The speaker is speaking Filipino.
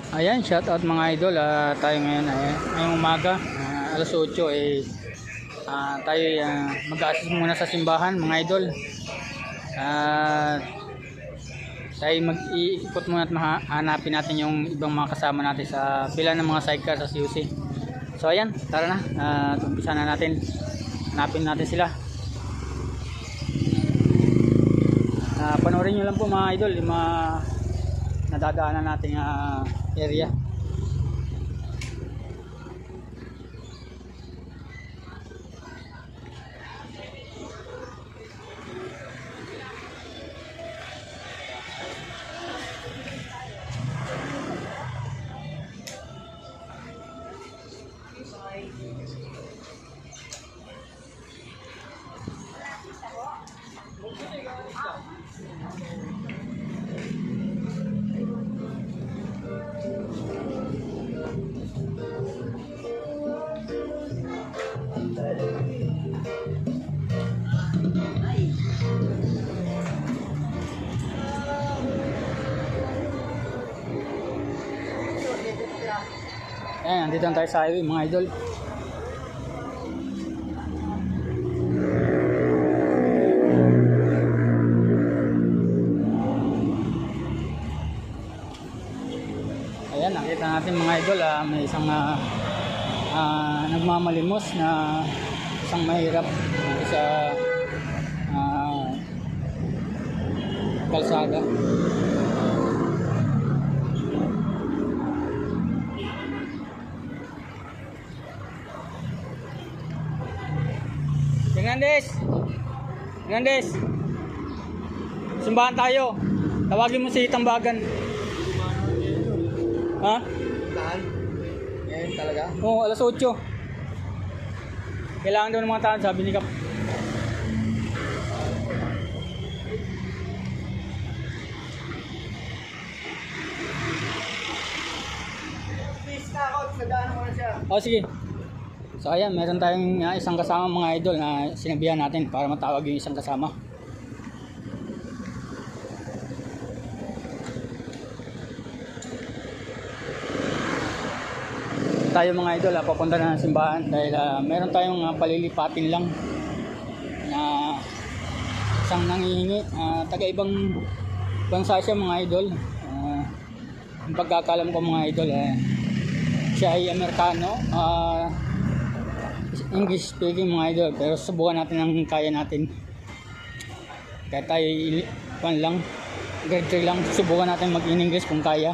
Ayan, shout out mga idol. Tayo ngayon ngayong umaga, alas 8 tayo mag-assist muna sa simbahan mga idol. Tayo mag-iikot muna at hanapin natin yung ibang mga kasama natin sa pila ng mga sidecar sa CUC. So ayan, tara na. Umpisa na natin. Hanapin natin sila. Panoorin nyo lang po mga idol yung mga nadadaanan nating area. Ayan, nandito na tayo sa highway mga idol. Ayan, nakita natin mga idol, may isang nagmamalimos na isang mahirap sa kalsada. Hernandez, simbahan tayo. Tawagin mo si Tambagan. Ha? Tahan? Ngayon talaga? Oo, alas 8. Kailangan daw ng mga tahan, sabi ni Kap. Please na ako, sadaan mo na siya. O sige. So ayan, meron tayong isang kasama mga idol na sinabihan natin para matawag yung isang kasama. Tayo mga idol, papunta na ng simbahan dahil meron tayong palilipatin lang na isang nangihingi, taga ibang bansa siya mga idol. Ang pagkakalam ko mga idol, siya ay Amerikano, English speaking mga idol, pero subukan natin ang kaya natin. Kaya tayo grade 3 lang, subukan natin mag-in English kung kaya.